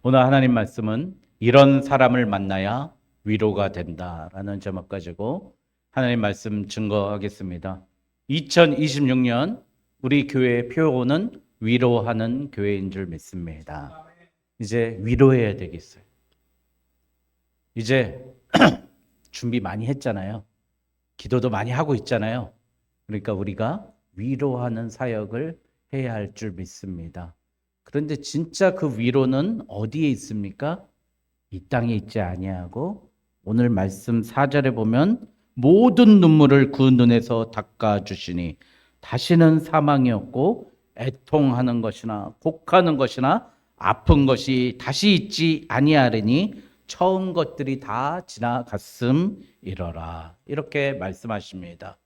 오늘 하나님 말씀은 이런 사람을 만나야 위로가 된다라는 제목 가지고 하나님 말씀 증거하겠습니다. 2026년 우리 교회의 표어는 위로하는 교회인 줄 믿습니다. 이제 위로해야 되겠어요. 이제 준비 많이 했잖아요. 기도도 많이 하고 있잖아요. 그러니까 우리가 위로하는 사역을 해야 할 줄 믿습니다. 그런데 진짜 그 위로는 어디에 있습니까? 이 땅에 있지 아니하고 오늘 말씀 4절에 보면 모든 눈물을 그 눈에서 닦아 주시니 다시는 사망이 없고 애통하는 것이나 곡하는 것이나 아픈 것이 다시 있지 아니하리니 처음 것들이 다 지나갔음이러라. 이렇게 말씀하십니다.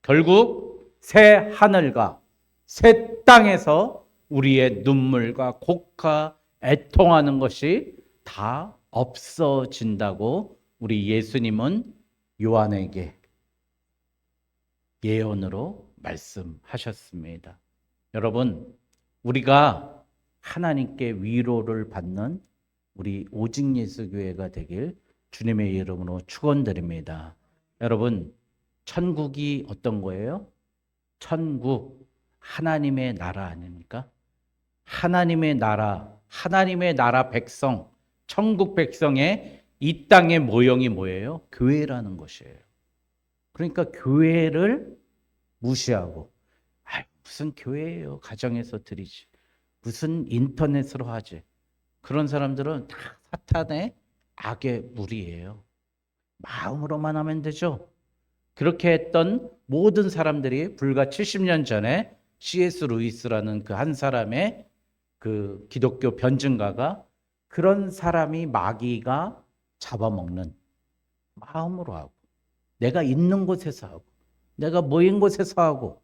결국 새 하늘과 새 땅에서 우리의 눈물과 곡하 애통하는 것이 다 없어진다고 우리 예수님은 요한에게 예언으로 말씀하셨습니다. 여러분, 우리가 하나님께 위로를 받는 우리 오직 예수 교회가 되길 주님의 이름으로 축원드립니다. 여러분, 천국이 어떤 거예요? 천국, 하나님의 나라 아닙니까? 하나님의 나라 백성, 천국 백성의 이 땅의 모형이 뭐예요? 교회라는 것이에요. 그러니까 교회를 무시하고, 무슨 교회예요? 가정에서 드리지. 무슨 인터넷으로 하지. 그런 사람들은 다 사탄의 악의 무리예요. 마음으로만 하면 되죠. 그렇게 했던 모든 사람들이 불과 70년 전에 C.S. 루이스라는 그 한 사람의 그 기독교 변증가가 그런 사람이 마귀가 잡아먹는 마음으로 하고 내가 있는 곳에서 하고 내가 모인 곳에서 하고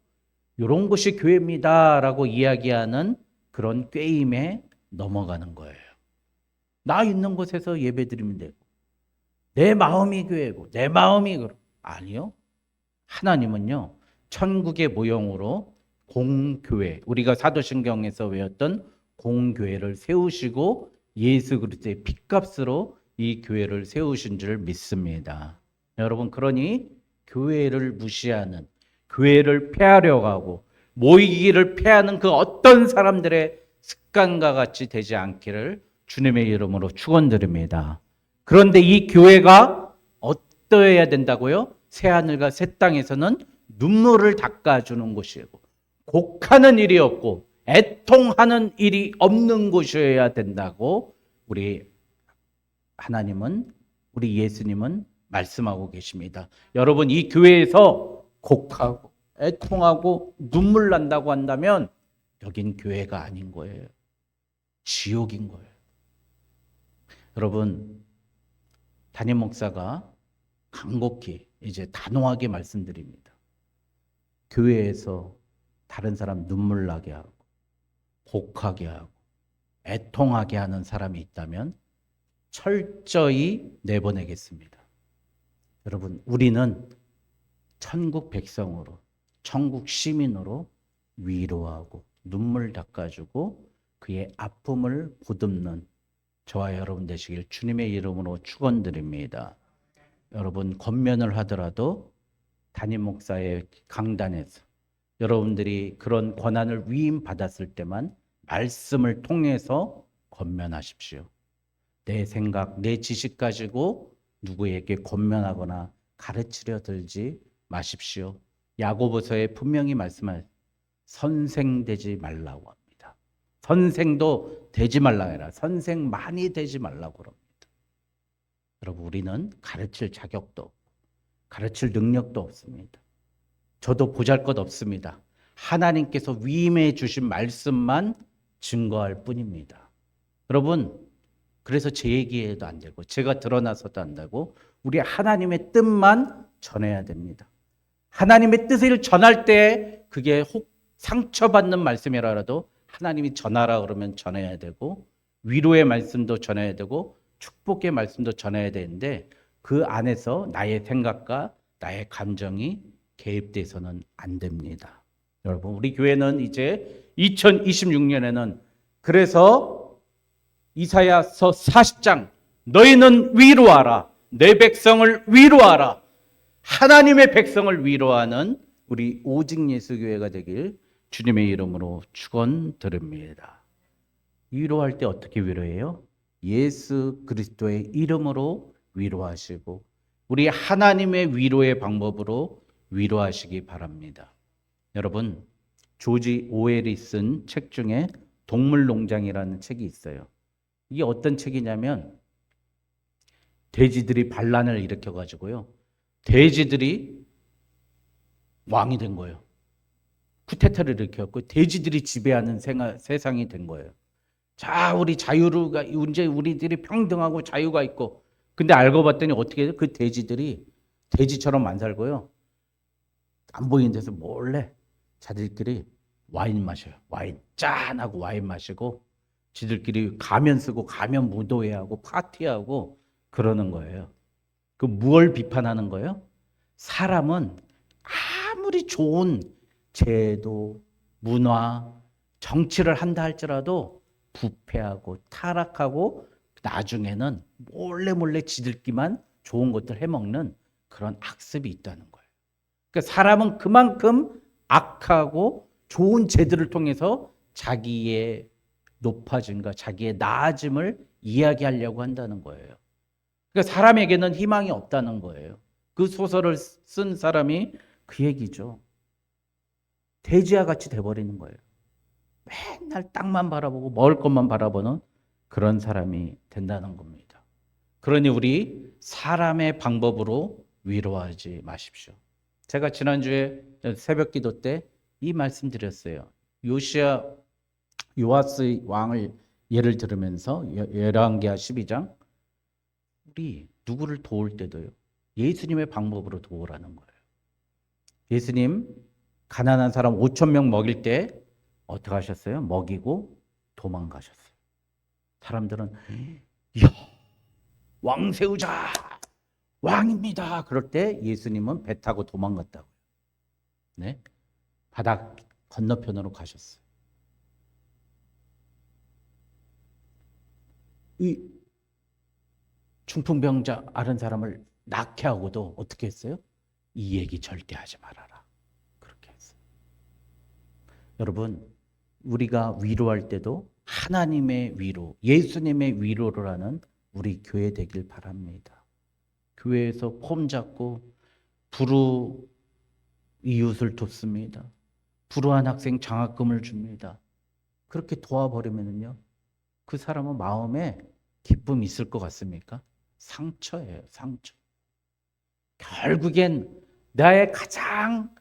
이런 곳이 교회입니다라고 이야기하는 그런 꾀임에 넘어가는 거예요. 나 있는 곳에서 예배드리면 되고 내 마음이 교회고 내 마음이 그러 아니요. 하나님은요. 천국의 모형으로 공교회, 우리가 사도신경에서 외웠던 공교회를 세우시고 예수 그리스도의 핏값으로 이 교회를 세우신 줄 믿습니다. 여러분, 그러니 교회를 무시하는, 교회를 폐하려고 하고 모이기를 폐하는 그 어떤 사람들의 습관과 같이 되지 않기를 주님의 이름으로 축원드립니다. 그런데 이 교회가 어떠해야 된다고요? 새하늘과 새 땅에서는 눈물을 닦아주는 곳이고 곡하는 일이 없고 애통하는 일이 없는 곳이어야 된다고 우리 하나님은, 우리 예수님은 말씀하고 계십니다. 여러분, 이 교회에서 곡하고 애통하고 눈물 난다고 한다면 여긴 교회가 아닌 거예요. 지옥인 거예요. 여러분, 담임 목사가 간곡히 이제 단호하게 말씀드립니다. 교회에서 다른 사람 눈물 나게 하고 곡하게 하고 애통하게 하는 사람이 있다면 철저히 내보내겠습니다. 여러분, 우리는 천국 백성으로, 천국 시민으로 위로하고 눈물 닦아주고 그의 아픔을 보듬는 저와 여러분 되시길 주님의 이름으로 축원드립니다. 여러분, 권면을 하더라도 담임 목사의 강단에서 여러분들이 그런 권한을 위임받았을 때만 말씀을 통해서 권면하십시오. 내 생각, 내 지식 가지고 누구에게 권면하거나 가르치려 들지 마십시오. 야고보서에 분명히 말씀할 선생 되지 말라고 합니다. 선생도 되지 말라 해라. 선생 많이 되지 말라고 그럽니다. 여러분, 우리는 가르칠 자격도 없고 가르칠 능력도 없습니다. 저도 보잘것 없습니다. 하나님께서 위임해 주신 말씀만 증거할 뿐입니다. 여러분, 그래서 제 얘기해도 안 되고 제가 드러나서도 안 되고 우리 하나님의 뜻만 전해야 됩니다. 하나님의 뜻을 전할 때 그게 혹 상처받는 말씀이라도 하나님이 전하라 그러면 전해야 되고 위로의 말씀도 전해야 되고 축복의 말씀도 전해야 되는데 그 안에서 나의 생각과 나의 감정이 개입돼서는 안 됩니다. 여러분, 우리 교회는 이제 2026년에는 그래서 이사야서 40장 너희는 위로하라. 내 백성을 위로하라. 하나님의 백성을 위로하는 우리 오직 예수 교회가 되길 주님의 이름으로 축원드립니다. 위로할 때 어떻게 위로해요? 예수 그리스도의 이름으로 위로하시고 우리 하나님의 위로의 방법으로 위로하시기 바랍니다. 여러분, 조지 오웰이 쓴 책 중에 동물농장이라는 책이 있어요. 이게 어떤 책이냐면 돼지들이 반란을 일으켜가지고요. 돼지들이 왕이 된 거예요. 쿠데타를 일으켰고 돼지들이 지배하는 세상이 된 거예요. 자, 우리 자유가 이제 우리들이 평등하고 자유가 있고, 근데 알고 봤더니 어떻게 해요? 그 돼지들이 돼지처럼 안 살고요. 안 보이는 데서 몰래 자들끼리 와인 마셔요. 와인 짠하고 와인 마시고 지들끼리 가면 쓰고 가면 무도회하고 파티하고 그러는 거예요. 그 무엇을 비판하는 거예요? 사람은 아무리 좋은 제도, 문화, 정치를 한다 할지라도 부패하고 타락하고 나중에는 몰래 지들끼만 좋은 것들 해먹는 그런 악습이 있다는 거예요. 그러니까 사람은 그만큼 악하고 좋은 제도를 통해서 자기의 높아짐과 자기의 나아짐을 이야기하려고 한다는 거예요. 그러니까 사람에게는 희망이 없다는 거예요. 그 소설을 쓴 사람이 그 얘기죠. 돼지와 같이 돼버리는 거예요. 맨날 땅만 바라보고 먹을 것만 바라보는 그런 사람이 된다는 겁니다. 그러니 우리 사람의 방법으로 위로하지 마십시오. 제가 지난주에 새벽 기도 때 이 말씀 드렸어요. 요아스 왕을 예를 들으면서 열왕기하 12장 우리 누구를 도울 때도요. 예수님의 방법으로 도우라는 거예요. 예수님 가난한 사람 5천 명 먹일 때 어떻게 하셨어요? 먹이고 도망가셨어요. 사람들은 이야, 왕 세우자. 왕입니다. 그럴 때 예수님은 배 타고 도망갔다고요. 네? 바다 건너편으로 가셨어요. 이 중풍병자 앓은 사람을 낫게 하고도 어떻게 했어요? 이 얘기 절대 하지 말아라. 그렇게 했어요. 여러분, 우리가 위로할 때도 하나님의 위로, 예수님의 위로를 하는 우리 교회 되길 바랍니다. 교회에서 폼 잡고 불우 이웃을 돕습니다. 불우한 학생 장학금을 줍니다. 그렇게 도와버리면요, 그 사람은 마음에 기쁨이 있을 것 같습니까? 상처예요, 상처. 결국엔 나의 가장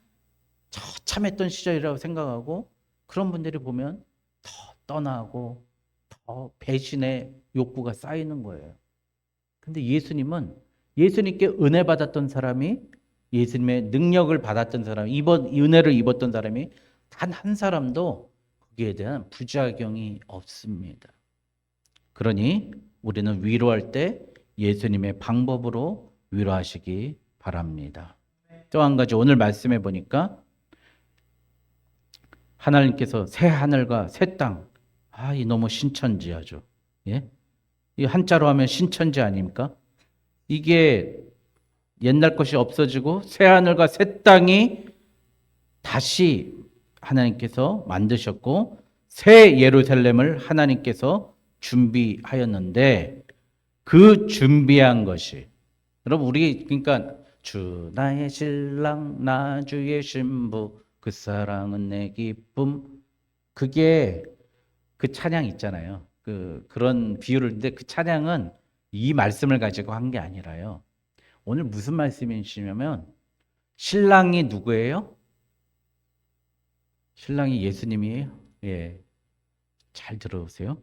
처참했던 시절이라고 생각하고 그런 분들이 보면 더 떠나고 더 배신의 욕구가 쌓이는 거예요. 근데 예수님은 예수님께 은혜 받았던 사람이 예수님의 능력을 받았던 사람, 은혜를 입었던 사람이 단 한 사람도 거기에 대한 부작용이 없습니다. 그러니 우리는 위로할 때 예수님의 방법으로 위로하시기 바랍니다. 또 한 가지 오늘 말씀해 보니까 하나님께서 새 하늘과 새 땅, 이 너무 신천지하죠. 예? 이 한자로 하면 신천지 아닙니까? 이게 옛날 것이 없어지고 새 하늘과 새 땅이 다시 하나님께서 만드셨고 새 예루살렘을 하나님께서 준비하였는데 그 준비한 것이 여러분 우리 그러니까 주 나의 신랑 나 주의 신부 그 사랑은 내 기쁨 그게 그 찬양 있잖아요. 그런 비유를 근데 그 찬양은 이 말씀을 가지고 한 게 아니라요. 오늘 무슨 말씀이시냐면 신랑이 누구예요? 신랑이 예수님이에요. 예. 잘 들어보세요.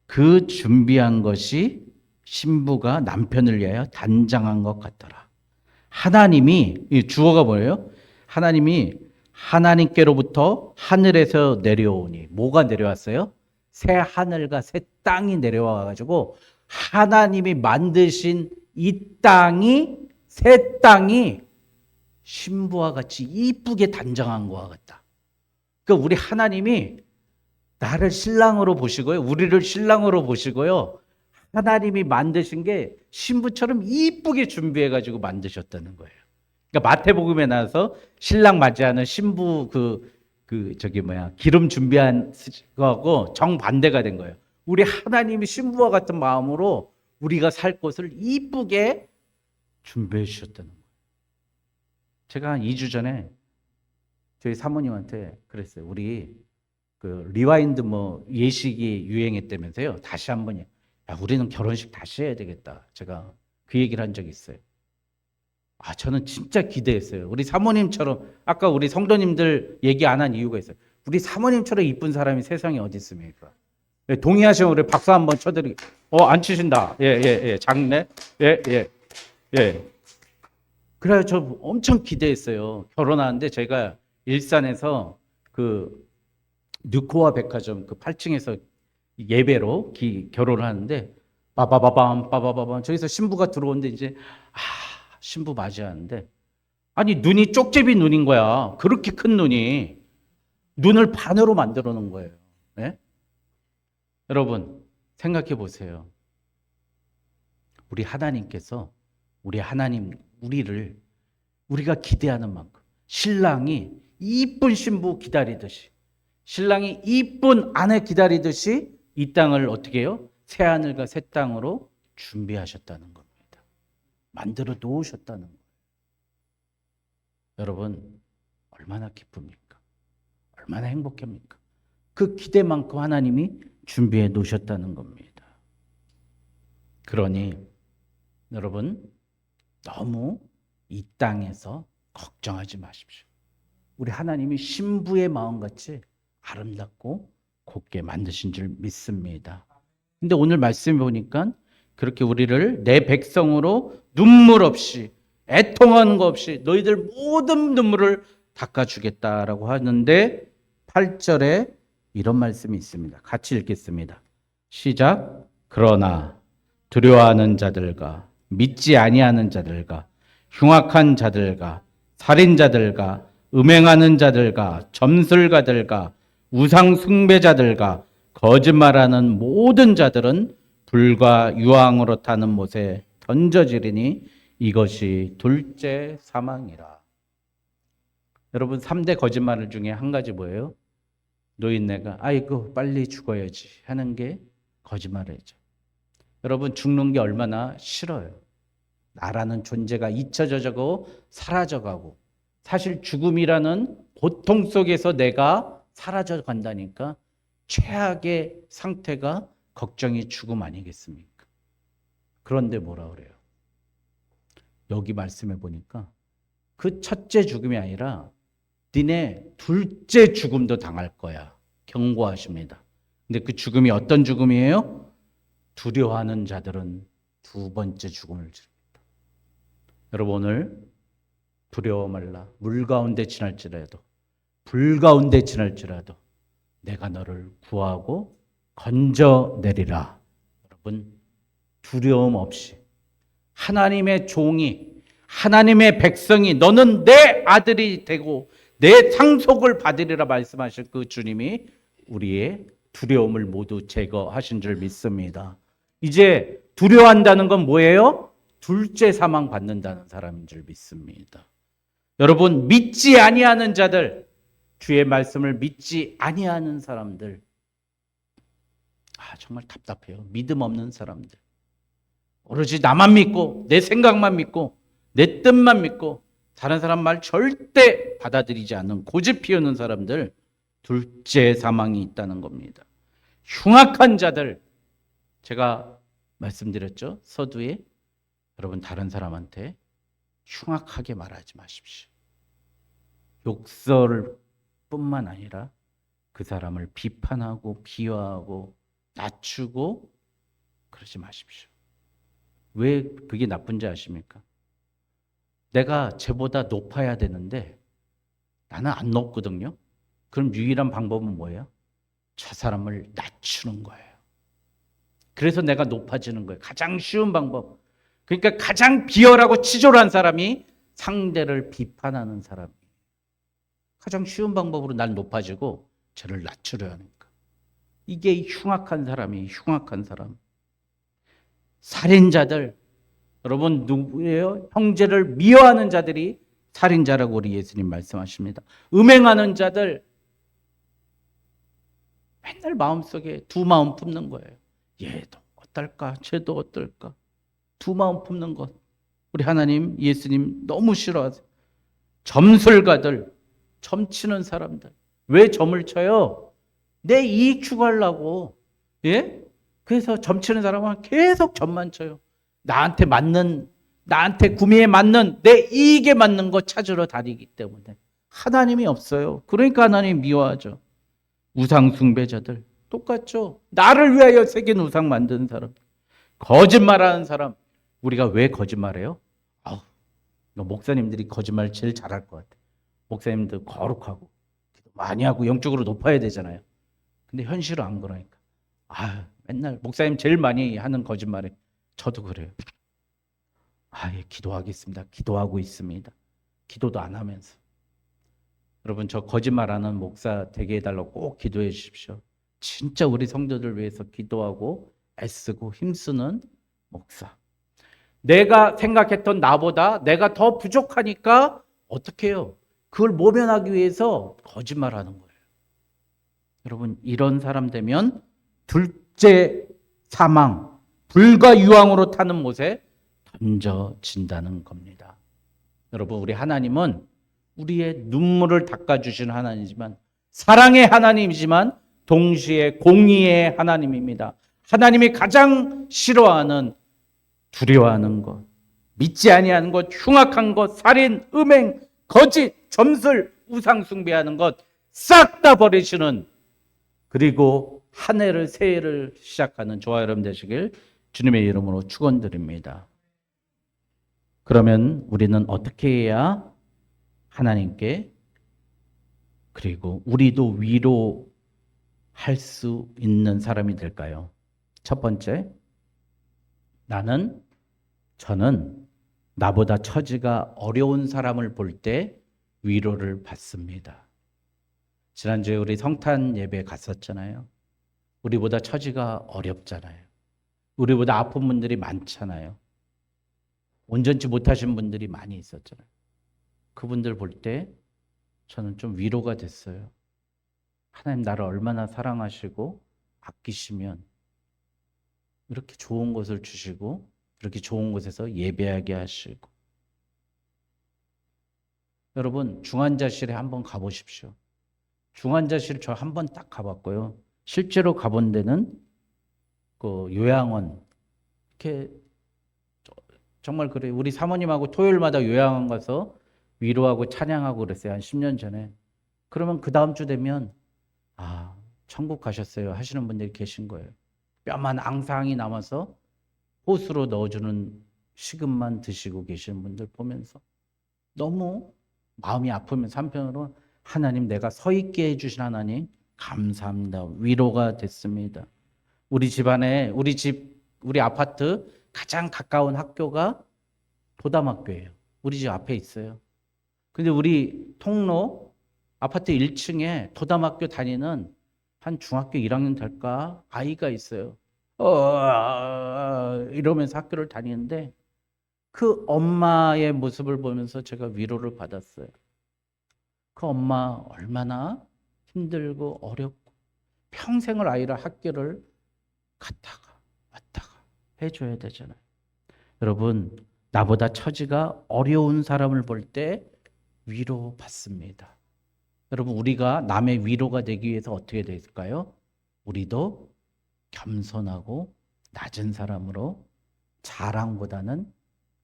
그 준비한 것이 신부가 남편을 위하여 단장한 것 같더라. 하나님이 이 주어가 뭐예요? 하나님이 하나님께로부터 하늘에서 내려오니 뭐가 내려왔어요? 새 하늘과 새 땅이 내려와 가지고 하나님이 만드신 이 땅이 새 땅이 신부와 같이 이쁘게 단장한 것과 같다. 그러니까 우리 하나님이 나를 신랑으로 보시고요. 우리를 신랑으로 보시고요. 하나님이 만드신 게 신부처럼 이쁘게 준비해가지고 만드셨다는 거예요. 그러니까 마태복음에 나와서 신랑 맞이하는 신부 기름 준비한 거하고 정반대가 된 거예요. 우리 하나님이 신부와 같은 마음으로 우리가 살 곳을 이쁘게 준비해 주셨다는 거예요. 제가 한 2주 전에 저희 사모님한테 그랬어요. 우리 그 리와인드 예식이 유행했다면서요. 다시 한번 우리는 결혼식 다시 해야 되겠다. 제가 그 얘기를 한 적이 있어요. 저는 진짜 기대했어요. 우리 사모님처럼 아까 우리 성도님들 얘기 안 한 이유가 있어요. 우리 사모님처럼 이쁜 사람이 세상에 어디 있습니까? 동의하시면 우리 박수 한번 쳐드리. 안 치신다. 예. 장례. 예. 그래서 저 엄청 기대했어요. 결혼하는데 제가 일산에서 그 느코아 백화점 그 8층에서 예배로 결혼을 하는데 빠바바밤 저기서 신부가 들어오는데 이제 신부 맞이하는데 아니 눈이 쪽제비 눈인 거야. 그렇게 큰 눈이 눈을 반으로 만들어 놓은 거예요. 네? 여러분 생각해 보세요. 우리 하나님께서 우리가 기대하는 만큼 신랑이 이쁜 신부 기다리듯이 신랑이 이쁜 아내 기다리듯이 이 땅을 어떻게 해요? 새 하늘과 새 땅으로 준비하셨다는 겁니다. 만들어 놓으셨다는 거예요. 여러분 얼마나 기쁩니까? 얼마나 행복합니까? 그 기대만큼 하나님이 준비해 놓으셨다는 겁니다. 그러니 여러분 너무 이 땅에서 걱정하지 마십시오. 우리 하나님이 신부의 마음같이 아름답고 곱게 만드신 줄 믿습니다. 근데 오늘 말씀 보니까 그렇게 우리를 내 백성으로 눈물 없이 애통하는 거 없이 너희들 모든 눈물을 닦아주겠다라고 하는데 8절에 이런 말씀이 있습니다. 같이 읽겠습니다. 시작. 그러나 두려워하는 자들과 믿지 아니하는 자들과 흉악한 자들과 살인자들과 음행하는 자들과 점술가들과 우상 숭배자들과 거짓말하는 모든 자들은 불과 유황으로 타는 못에 던져지리니 이것이 둘째 사망이라. 여러분 3대 거짓말 중에 한 가지 뭐예요? 노인네가 아이고 빨리 죽어야지 하는 게 거짓말이죠. 여러분 죽는 게 얼마나 싫어요. 나라는 존재가 잊혀져가고 사라져가고 사실 죽음이라는 고통 속에서 내가 사라져 간다니까 최악의 상태가 걱정이 죽음 아니겠습니까? 그런데 뭐라 그래요? 여기 말씀해 보니까 그 첫째 죽음이 아니라 니네 둘째 죽음도 당할 거야. 경고하십니다. 근데 그 죽음이 어떤 죽음이에요? 두려워하는 자들은 두 번째 죽음을 지릅니다. 여러분 오늘 두려워 말라. 물 가운데 지날지라도 불 가운데 지날지라도 내가 너를 구하고 건져내리라. 여러분 두려움 없이 하나님의 종이 하나님의 백성이 너는 내 아들이 되고 내 상속을 받으리라 말씀하실 그 주님이 우리의 두려움을 모두 제거하신 줄 믿습니다. 이제 두려워한다는 건 뭐예요? 둘째 사망 받는다는 사람인 줄 믿습니다. 여러분 믿지 아니하는 자들, 주의 말씀을 믿지 아니하는 사람들, 정말 답답해요. 믿음 없는 사람들, 오로지 나만 믿고 내 생각만 믿고 내 뜻만 믿고 다른 사람 말 절대 받아들이지 않는 고집 피우는 사람들, 둘째 사망이 있다는 겁니다. 흉악한 자들, 제가 말씀드렸죠. 서두에 여러분 다른 사람한테 흉악하게 말하지 마십시오. 욕설 뿐만 아니라 그 사람을 비판하고 비하하고 낮추고 그러지 마십시오. 왜 그게 나쁜지 아십니까? 내가 쟤보다 높아야 되는데 나는 안 높거든요. 그럼 유일한 방법은 뭐예요? 저 사람을 낮추는 거예요. 그래서 내가 높아지는 거예요. 가장 쉬운 방법. 그러니까 가장 비열하고 치졸한 사람이 상대를 비판하는 사람이에요. 가장 쉬운 방법으로 날 높아지고 저를 낮추려 하니까. 이게 흉악한 사람이에요. 흉악한 사람. 살인자들. 여러분 누구예요? 형제를 미워하는 자들이 살인자라고 우리 예수님 말씀하십니다. 음행하는 자들. 맨날 마음속에 두 마음 품는 거예요. 얘도 어떨까? 쟤도 어떨까? 두 마음 품는 것. 우리 하나님, 예수님 너무 싫어하세요. 점술가들, 점치는 사람들. 왜 점을 쳐요? 내 이익 추구하려고. 예? 그래서 점치는 사람은 계속 점만 쳐요. 나한테 맞는, 나한테 구미에 맞는, 내 이익에 맞는 거 찾으러 다니기 때문에. 하나님이 없어요. 그러니까 하나님 미워하죠. 우상 숭배자들. 똑같죠. 나를 위하여 새긴 우상 만드는 사람. 거짓말하는 사람. 우리가 왜 거짓말해요? 아우, 목사님들이 거짓말 제일 잘할 것 같아. 목사님들 거룩하고 많이 하고 영적으로 높아야 되잖아요. 근데 현실은 안 그러니까. 맨날 목사님 제일 많이 하는 거짓말에 저도 그래요. 예, 기도하겠습니다. 기도하고 있습니다. 기도도 안 하면서. 여러분 저 거짓말하는 목사 되게 해달라고 꼭 기도해 주십시오. 진짜 우리 성도들 위해서 기도하고 애쓰고 힘쓰는 목사. 내가 생각했던 나보다 내가 더 부족하니까 어떻게 해요? 그걸 모면하기 위해서 거짓말하는 거예요. 여러분 이런 사람 되면 둘째 사망, 불과 유황으로 타는 못에 던져진다는 겁니다. 여러분 우리 하나님은 우리의 눈물을 닦아주신 하나님이지만 사랑의 하나님이지만 동시에 공의의 하나님입니다. 하나님이 가장 싫어하는 두려워하는 것, 믿지 아니하는 것, 흉악한 것, 살인, 음행, 거짓, 점술, 우상 숭배하는 것 싹 다 버리시는 그리고 한 해를 새해를 시작하는 저와 여러분 되시길 주님의 이름으로 축원드립니다. 그러면 우리는 어떻게 해야 하나님께 그리고 우리도 위로할 수 있는 사람이 될까요? 첫 번째, 저는 나보다 처지가 어려운 사람을 볼 때 위로를 받습니다. 지난주에 우리 성탄 예배 갔었잖아요. 우리보다 처지가 어렵잖아요. 우리보다 아픈 분들이 많잖아요. 온전치 못하신 분들이 많이 있었잖아요. 그분들 볼 때 저는 좀 위로가 됐어요. 하나님 나를 얼마나 사랑하시고 아끼시면 이렇게 좋은 것을 주시고 이렇게 좋은 곳에서 예배하게 하시고. 여러분 중환자실에 한번 가보십시오. 중환자실 저 한번 딱 가봤고요. 실제로 가본 데는 그 요양원. 이렇게 정말 그래요. 우리 사모님하고 토요일마다 요양원 가서 위로하고 찬양하고 그랬어요. 한 10년 전에. 그러면 그 다음 주 되면 천국 가셨어요 하시는 분들이 계신 거예요. 뼈만 앙상이 남아서 호수로 넣어주는 식음만 드시고 계시는 분들 보면서 너무 마음이 아프면서 한편으로 하나님 내가 서 있게 해주신 하나님 감사합니다. 위로가 됐습니다. 우리 집안에 우리 아파트 가장 가까운 학교가 도담학교예요. 우리 집 앞에 있어요. 근데 우리 통로 아파트 1층에 도담학교 다니는 한 중학교 1학년 될까 아이가 있어요. 이러면서 학교를 다니는데 그 엄마의 모습을 보면서 제가 위로를 받았어요. 그 엄마 얼마나 힘들고 어렵고 평생을 아이를 학교를 갔다가 왔다가 해줘야 되잖아요. 여러분 나보다 처지가 어려운 사람을 볼 때 위로받습니다. 여러분 우리가 남의 위로가 되기 위해서 어떻게 될까요? 우리도 겸손하고 낮은 사람으로 자랑보다는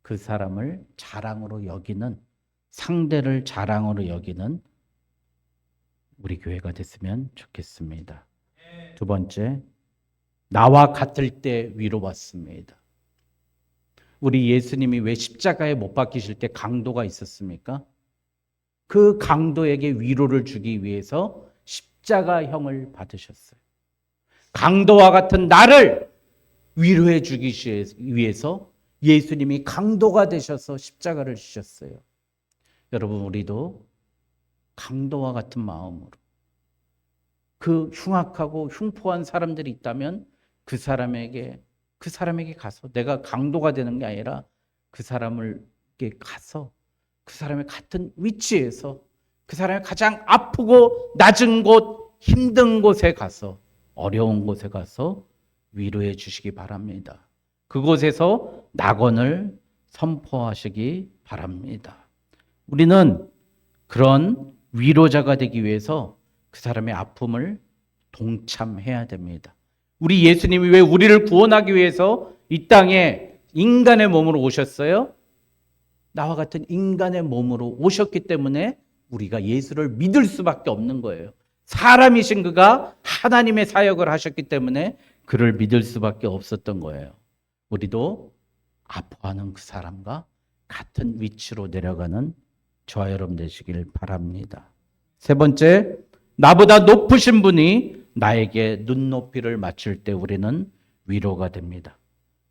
그 사람을 자랑으로 여기는 상대를 자랑으로 여기는 우리 교회가 됐으면 좋겠습니다. 두 번째, 나와 같을 때 위로받습니다. 우리 예수님이 왜 십자가에 못 박히실 때 강도가 있었습니까? 그 강도에게 위로를 주기 위해서 십자가형을 받으셨어요. 강도와 같은 나를 위로해 주기 위해서 예수님이 강도가 되셔서 십자가를 지셨어요. 여러분 우리도 강도와 같은 마음으로 그 흉악하고 흉포한 사람들이 있다면 그 사람에게 가서 내가 강도가 되는 게 아니라 그 사람을게 가서 그 사람의 같은 위치에서 그 사람의 가장 아프고 낮은 곳, 힘든 곳에 가서 어려운 곳에 가서 위로해 주시기 바랍니다. 그곳에서 낙원을 선포하시기 바랍니다. 우리는 그런 위로자가 되기 위해서 그 사람의 아픔을 동참해야 됩니다. 우리 예수님이 왜 우리를 구원하기 위해서 이 땅에 인간의 몸으로 오셨어요? 나와 같은 인간의 몸으로 오셨기 때문에 우리가 예수를 믿을 수밖에 없는 거예요. 사람이신 그가 하나님의 사역을 하셨기 때문에 그를 믿을 수밖에 없었던 거예요. 우리도 아파하는 그 사람과 같은 위치로 내려가는 저와 여러분 되시길 바랍니다. 세 번째, 나보다 높으신 분이 나에게 눈높이를 맞출 때 우리는 위로가 됩니다.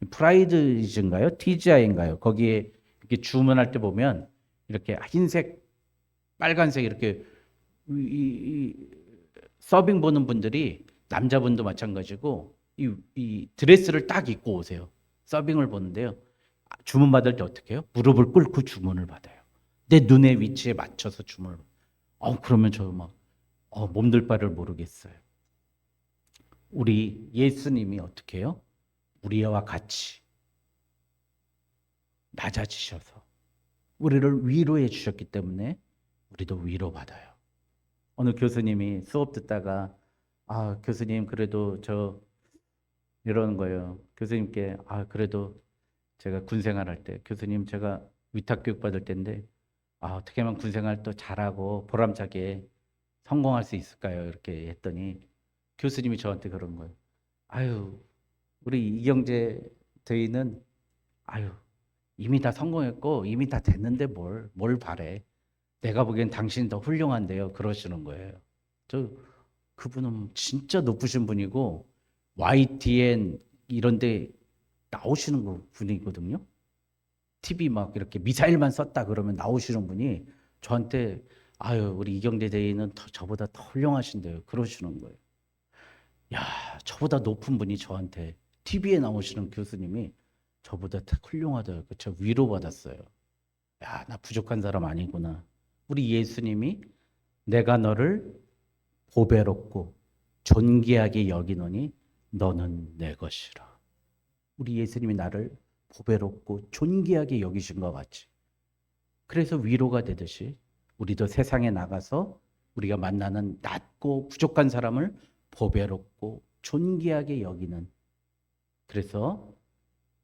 프라이드이신가요? TGI인가요? 거기에 이렇게 주문할 때 보면 이렇게 흰색, 빨간색 이렇게 서빙 보는 분들이 남자분도 마찬가지고 이 드레스를 딱 입고 오세요. 서빙을 보는데요. 주문 받을 때 어떻게 해요? 무릎을 꿇고 주문을 받아요. 내 눈의 위치에 맞춰서 주문을. 그러면 저 막 몸둘 바를 모르겠어요. 우리 예수님이 어떻게 해요? 우리와 같이 낮아지셔서 우리를 위로해 주셨기 때문에 우리도 위로받아요. 어느 교수님이 수업 듣다가 교수님 그래도 저 이러는 거예요. 교수님께 그래도 제가 군생활할 때 교수님 제가 위탁교육 받을 때인데 어떻게 하면 군생활 또 잘하고 보람차게 성공할 수 있을까요? 이렇게 했더니 교수님이 저한테 그런 거예요. 우리 이경재 대위는 이미 다 성공했고 이미 다 됐는데 뭘 바래. 내가 보기엔 당신이 더 훌륭한데요. 그러시는 거예요. 그분은 진짜 높으신 분이고 YTN 이런 데 나오시는 분이거든요. TV 막 이렇게 미사일만 썼다 그러면 나오시는 분이 저한테 우리 이경재 대위는 저보다 더 훌륭하신데요. 그러시는 거예요. 저보다 높은 분이 저한테 TV에 나오시는 교수님이 저보다 더 훌륭하다. 저 위로받았어요. 나 부족한 사람 아니구나. 우리 예수님이 내가 너를 보배롭고 존귀하게 여기노니 너는 내 것이라. 우리 예수님이 나를 보배롭고 존귀하게 여기신 것 같이. 그래서 위로가 되듯이 우리도 세상에 나가서 우리가 만나는 낮고 부족한 사람을 보배롭고 존귀하게 여기는. 그래서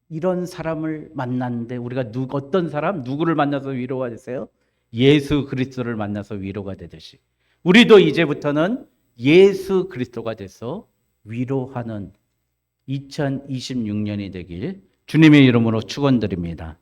이런 사람을 만났는데 우리가 어떤 사람, 누구를 만나서 위로가 되세요? 예수 그리스도를 만나서 위로가 되듯이 우리도 이제부터는 예수 그리스도가 돼서 위로하는 2026년이 되길 주님의 이름으로 축원드립니다.